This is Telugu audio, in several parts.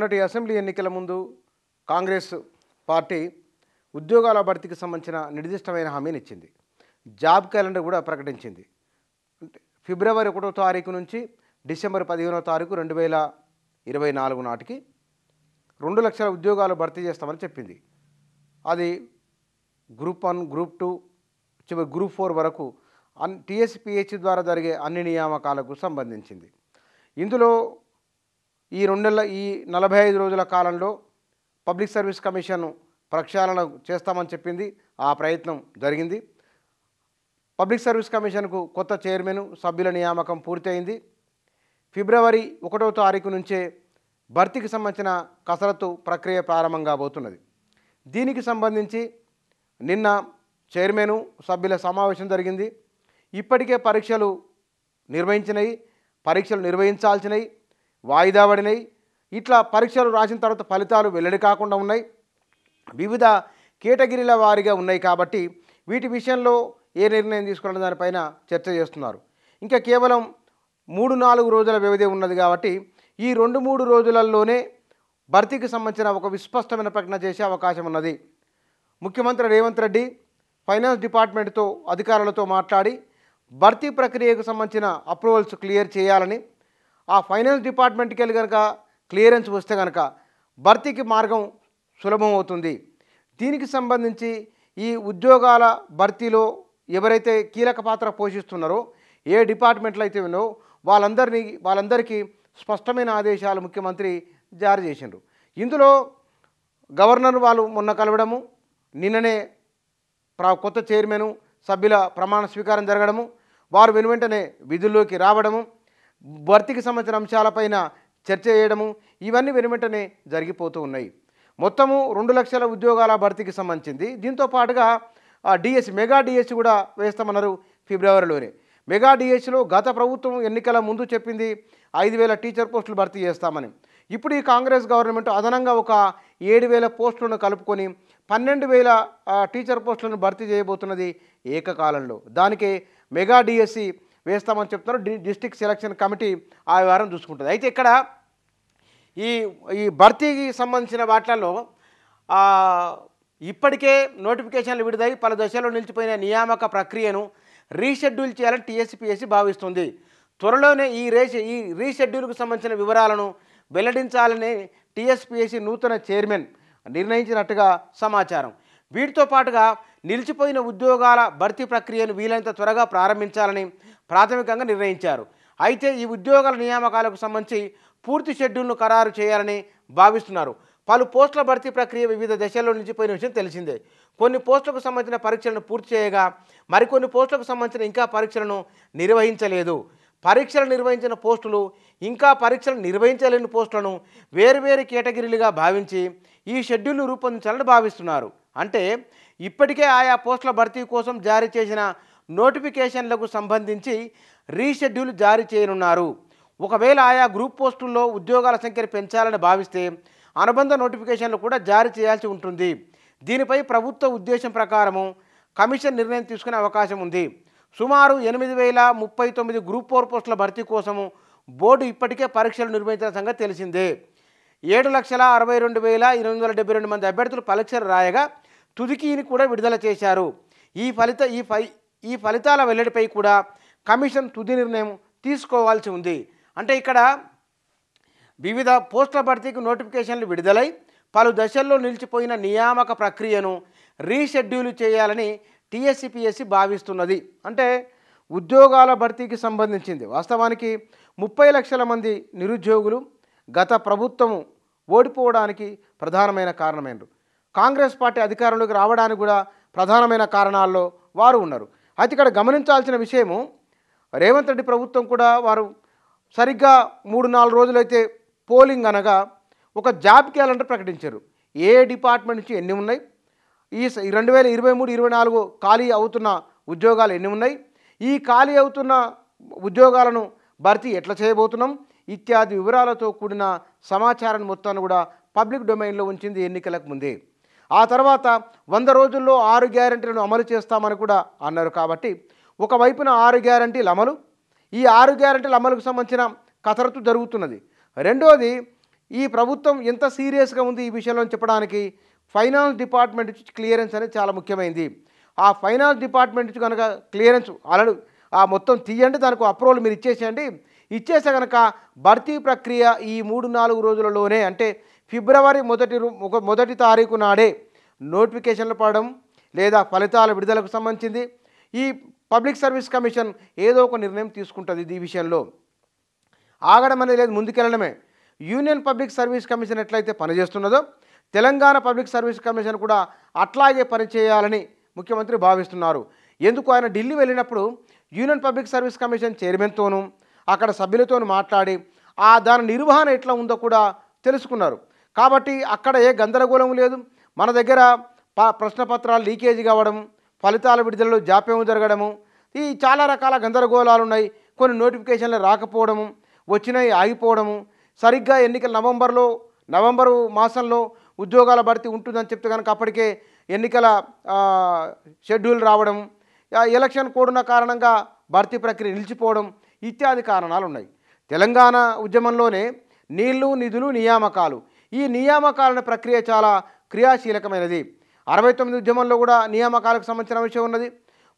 మొన్నటి అసెంబ్లీ ఎన్నికల ముందు కాంగ్రెస్ పార్టీ ఉద్యోగాల భర్తీకి సంబంధించిన నిర్దిష్టమైన హామీని ఇచ్చింది. జాబ్ క్యాలెండర్ కూడా ప్రకటించింది. అంటే ఫిబ్రవరి 1వ తారీఖు నుంచి డిసెంబర్ 15వ తారీఖు 2024 నాటికి 2 లక్షల ఉద్యోగాలు భర్తీ చేస్తామని చెప్పింది. అది గ్రూప్ 1, గ్రూప్ 2, చివరి గ్రూప్ 4 వరకు టీఎస్పీహెచ్ ద్వారా జరిగే అన్ని నియామకాలకు సంబంధించింది. ఇందులో ఈ 45 రోజుల కాలంలో పబ్లిక్ సర్వీస్ కమిషన్ ప్రక్షాళన చేస్తామని చెప్పింది. ఆ ప్రయత్నం జరిగింది. పబ్లిక్ సర్వీస్ కమిషన్కు కొత్త చైర్మన్, సభ్యుల నియామకం పూర్తయింది. ఫిబ్రవరి 1వ తారీఖు నుంచే భర్తీకి సంబంధించిన కసరత్తు ప్రక్రియ ప్రారంభం కాబోతున్నది. దీనికి సంబంధించి నిన్న చైర్మన్, సభ్యుల సమావేశం జరిగింది. ఇప్పటికే పరీక్షలు నిర్వహించాల్సినవి వాయిదా పడినాయి. ఇట్లా పరీక్షలు రాసిన తర్వాత ఫలితాలు వెల్లడి కాకుండా ఉన్నాయి. వివిధ కేటగిరీల వారీగా ఉన్నాయి. కాబట్టి వీటి విషయంలో ఏ నిర్ణయం తీసుకోవడం దానిపైన చర్చ చేస్తున్నారు. ఇంకా కేవలం 3-4 రోజుల వ్యవధి ఉన్నది. కాబట్టి ఈ 2-3 రోజులలోనే భర్తీకి సంబంధించిన ఒక విస్పష్టమైన ప్రకటన చేసే అవకాశం ఉన్నది. ముఖ్యమంత్రి రేవంత్ రెడ్డి ఫైనాన్స్ డిపార్ట్మెంట్తో అధికారులతో మాట్లాడి భర్తీ ప్రక్రియకు సంబంధించిన అప్రూవల్స్ క్లియర్ చేయాలని, ఆ ఫైనాన్స్ డిపార్ట్మెంట్కి వెళ్ళి కనుక క్లియరెన్స్ వస్తే కనుక భర్తీకి మార్గం సులభం అవుతుంది. దీనికి సంబంధించి ఈ ఉద్యోగాల భర్తీలో ఎవరైతే కీలక పాత్ర పోషిస్తున్నారో, ఏ డిపార్ట్మెంట్లో అయితే ఉన్నో వాళ్ళందరికీ స్పష్టమైన ఆదేశాలు ముఖ్యమంత్రి జారీ చేసిండ్రు. ఇందులో గవర్నర్ వాళ్ళు మొన్న కలవడము, నిన్ననే కొత్త చైర్మన్, సభ్యుల ప్రమాణ స్వీకారం జరగడము, వారు వెనువెంటనే విధుల్లోకి రావడము, భర్తీకి సంబంధించిన అంశాలపైన చర్చ చేయడము, ఇవన్నీ వెనువెంటనే జరిగిపోతూ ఉన్నాయి. మొత్తము 2 లక్షల ఉద్యోగాల భర్తీకి సంబంధించింది. దీంతో పాటుగా మెగా డిఎస్సి కూడా వేస్తామన్నారు ఫిబ్రవరిలోనే. మెగా డిఎస్సిలో గత ప్రభుత్వం ఎన్నికల ముందు చెప్పింది 5,000 టీచర్ పోస్టులు భర్తీ చేస్తామని. ఇప్పుడు ఈ కాంగ్రెస్ గవర్నమెంట్ అదనంగా ఒక 7,000 పోస్టులను కలుపుకొని 12,000 టీచర్ పోస్టులను భర్తీ చేయబోతున్నది ఏకకాలంలో. దానికి మెగా డిఎస్సి వేస్తామని చెప్తున్నారు. డిస్ట్రిక్ట్ సెలక్షన్ కమిటీ ఆ వ్యవహారం చూసుకుంటుంది. అయితే ఇక్కడ ఈ భర్తీకి సంబంధించిన వాటిల్లో ఇప్పటికే నోటిఫికేషన్లు విడుదలై పలు దశల్లో నిలిచిపోయిన నియామక ప్రక్రియను రీషెడ్యూల్ చేయాలని టీఎస్పీఎస్సీ భావిస్తుంది. త్వరలోనే ఈ రీషెడ్యూల్కు సంబంధించిన వివరాలను వెల్లడించాలని టీఎస్పీఎస్సీ నూతన చైర్మన్ నిర్ణయించినట్టుగా సమాచారం. వీటితో పాటుగా నిలిచిపోయిన ఉద్యోగాల భర్తీ ప్రక్రియను వీలైనంత త్వరగా ప్రారంభించాలని ప్రాథమికంగా నిర్ణయించారు. అయితే ఈ ఉద్యోగాల నియామకాలకు సంబంధించి పూర్తి షెడ్యూల్ను ఖరారు చేయాలని భావిస్తున్నారు. పలు పోస్టుల భర్తీ ప్రక్రియ వివిధ దశల్లో నిలిచిపోయిన విషయం తెలిసిందే. కొన్ని పోస్టులకు సంబంధించిన పరీక్షలను పూర్తి చేయగా మరికొన్ని పోస్టులకు సంబంధించిన ఇంకా పరీక్షలను నిర్వహించలేదు. పరీక్షలు నిర్వహించిన పోస్టులు, ఇంకా పరీక్షలు నిర్వహించలేని పోస్టులను వేరువేరు కేటగిరీలుగా భావించి ఈ షెడ్యూల్ను రూపొందించాలని భావిస్తున్నారు. అంటే ఇప్పటికే ఆయా పోస్టుల భర్తీ కోసం జారీ చేసిన నోటిఫికేషన్లకు సంబంధించి రీషెడ్యూల్ జారీ చేయనున్నారు. ఒకవేళ ఆయా గ్రూప్ పోస్టుల్లో ఉద్యోగాల సంఖ్యను పెంచాలని భావిస్తే అనుబంధ నోటిఫికేషన్లు కూడా జారీ చేయాల్సి ఉంటుంది. దీనిపై ప్రభుత్వ ఉద్దేశం ప్రకారము కమిషన్ నిర్ణయం తీసుకునే అవకాశం ఉంది. సుమారు 8,039 గ్రూప్ 4 పోస్టుల భర్తీ కోసము బోర్డు ఇప్పటికే పరీక్షలు నిర్వహించిన సంగతి తెలిసిందే. 7,62,872 మంది అభ్యర్థులు పరీక్షలు రాయగా తుదికీని కూడా విడుదల చేశారు. ఈ ఫలితాల వెల్లడిపై కూడా కమిషన్ తుది నిర్ణయం తీసుకోవాల్సి ఉంది. అంటే ఇక్కడ వివిధ పోస్టుల భర్తీకి నోటిఫికేషన్లు విడుదలై పలు దశల్లో నిలిచిపోయిన నియామక ప్రక్రియను రీషెడ్యూల్ చేయాలని టీఎస్పీఎస్సీ భావిస్తున్నది. అంటే ఉద్యోగాల భర్తీకి సంబంధించింది. వాస్తవానికి 30 లక్షల మంది నిరుద్యోగులు గత ప్రభుత్వము ఓడిపోవడానికి ప్రధానమైన కారణమైనరు. కాంగ్రెస్ పార్టీ అధికారంలోకి రావడానికి కూడా ప్రధానమైన కారణాల్లో వారు ఉన్నారు. అయితే ఇక్కడ గమనించాల్సిన విషయము, రేవంత్ రెడ్డి ప్రభుత్వం కూడా వారు సరిగ్గా 3-4 రోజులైతే పోలింగ్ అనగా ఒక జాబ్ క్యాలెండర్ ప్రకటించారు. ఏ డిపార్ట్మెంట్ నుంచి ఎన్ని ఉన్నాయి, ఈ 2023-24 ఖాళీ అవుతున్న ఉద్యోగాలు ఎన్ని ఉన్నాయి, ఈ ఖాళీ అవుతున్న ఉద్యోగాలను భర్తీ ఎట్లా చేయబోతున్నాం ఇత్యాది వివరాలతో కూడిన సమాచారాన్ని మొత్తాన్ని కూడా పబ్లిక్ డొమైన్లో ఉంచింది ఎన్నికలకు ముందే. ఆ తర్వాత 100 రోజుల్లో 6 గ్యారెంటీలను అమలు చేస్తామని కూడా అన్నారు. కాబట్టి ఒకవైపున 6 గ్యారెంటీల అమలు, ఈ 6 గ్యారెంటీల అమలుకు సంబంధించిన కసరత్తు జరుగుతున్నది. రెండోది ఈ ప్రభుత్వం ఎంత సీరియస్గా ఉంది ఈ విషయంలో చెప్పడానికి ఫైనాన్స్ డిపార్ట్మెంట్ నుంచి క్లియరెన్స్ అనేది చాలా ముఖ్యమైనది. ఆ ఫైనాన్స్ డిపార్ట్మెంట్ నుంచి కనుక క్లియరెన్స్ ఆల్రెడీ ఆ మొత్తం తీయండి, దానికి అప్రూవల్ మీరు ఇచ్చేసేయండి. ఇచ్చేస్తే కనుక భర్తీ ప్రక్రియ ఈ 3-4 రోజులలోనే, అంటే ఫిబ్రవరి మొదటి తారీఖు నాడే నోటిఫికేషన్లు పడడం లేదా ఫలితాల విడుదలకు సంబంధించింది ఈ పబ్లిక్ సర్వీస్ కమిషన్ ఏదో ఒక నిర్ణయం తీసుకుంటుంది. ఈ విషయంలో ఆగడం అనేది లేదు, ముందుకెళ్ళడమే. యూనియన్ పబ్లిక్ సర్వీస్ కమిషన్ ఎట్లయితే పనిచేస్తున్నదో తెలంగాణ పబ్లిక్ సర్వీస్ కమిషన్ కూడా అట్లాగే పనిచేయాలని ముఖ్యమంత్రి భావిస్తున్నారు. ఎందుకు ఆయన ఢిల్లీ వెళ్ళినప్పుడు యూనియన్ పబ్లిక్ సర్వీస్ కమిషన్ చైర్మన్తోనూ అక్కడ సభ్యులతో మాట్లాడి దాని నిర్వహణ ఎట్లా ఉందో కూడా తెలుసుకున్నారు. కాబట్టి అక్కడ ఏ గందరగోళం లేదు. మన దగ్గర ప్రశ్నపత్రాలు లీకేజీ కావడం, ఫలితాల విడుదలలో జాప్యం జరగడము, ఈ చాలా రకాల గందరగోళాలు ఉన్నాయి. కొన్ని నోటిఫికేషన్లు రాకపోవడము, వచ్చినాయి ఆగిపోవడము, సరిగ్గా ఎన్నికల నవంబరు మాసంలో ఉద్యోగాల భర్తీ ఉంటుందని చెప్తే కనుక అప్పటికే ఎన్నికల షెడ్యూల్ రావడం, ఎలక్షన్ కోడ్ ఉన్న కారణంగా భర్తీ ప్రక్రియ నిలిచిపోవడం ఇత్యాది కారణాలు ఉన్నాయి. తెలంగాణ ఉద్యమంలోనే నీళ్లు, నిధులు, నియామకాలు, ఈ నియామకాల ప్రక్రియ చాలా క్రియాశీలకమైనది. 69 ఉద్యమంలో కూడా నియామకాలకు సంబంధించిన విషయం ఉన్నది.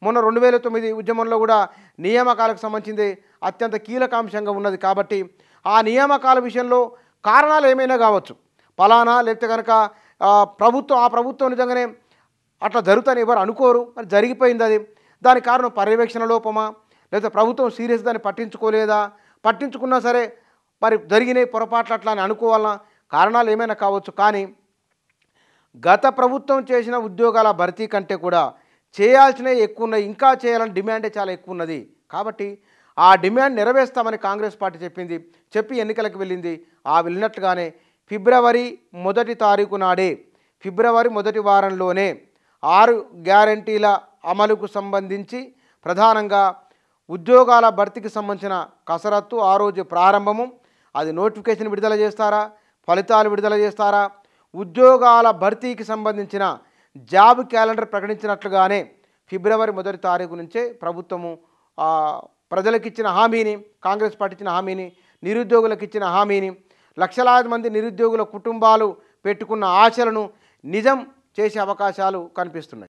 మొన్న 2009 ఉద్యమంలో కూడా నియామకాలకు సంబంధించింది అత్యంత కీలకాంశంగా ఉన్నది. కాబట్టి ఆ నియామకాల విషయంలో కారణాలు ఏమైనా కావచ్చు, పలానా లేకపోతే కనుక ప్రభుత్వం నిజంగానే అట్లా జరుగుతాని ఎవరు అనుకోరు, మరి జరిగిపోయింది. దానికి కారణం పర్యవేక్షణ లోపమా, లేదా ప్రభుత్వం సీరియస్ దాన్ని పట్టించుకోలేదా, పట్టించుకున్నా సరే మరి జరిగినాయి పొరపాట్లు అట్లా అని అనుకోవాలన్నా, కారణాలు ఏమైనా కావచ్చు. కానీ గత ప్రభుత్వం చేసిన ఉద్యోగాల భర్తీ కంటే కూడా చేయాల్సినవి ఎక్కువ ఉన్నాయి, ఇంకా చేయాలని డిమాండే చాలా ఎక్కువ ఉన్నది. కాబట్టి ఆ డిమాండ్ నెరవేర్స్తామని కాంగ్రెస్ పార్టీ చెప్పి ఎన్నికలకు వెళ్ళింది. వెళ్ళినట్లుగానే ఫిబ్రవరి మొదటి తారీఖు నాడే, ఫిబ్రవరి మొదటి వారంలోనే 6 గ్యారంటీల అమలుకు సంబంధించి ప్రధానంగా ఉద్యోగాల భర్తీకి సంబంధించిన కసరత్తు ఆ రోజు ప్రారంభము. అది నోటిఫికేషన్ విడుదల చేస్తారా, ఫలితాలు విడుదల చేస్తారా, ఉద్యోగాల భర్తీకి సంబంధించిన జాబ్ క్యాలెండర్ ప్రకటించినట్లుగానే ఫిబ్రవరి మొదటి తారీఖు నుంచే ప్రభుత్వము ప్రజలకు ఇచ్చిన హామీని, కాంగ్రెస్ పార్టీ ఇచ్చిన హామీని, నిరుద్యోగులకు ఇచ్చిన హామీని, లక్షలాది మంది నిరుద్యోగుల కుటుంబాలు పెట్టుకున్న ఆశలను నిజం చేసే అవకాశాలు కనిపిస్తున్నాయి.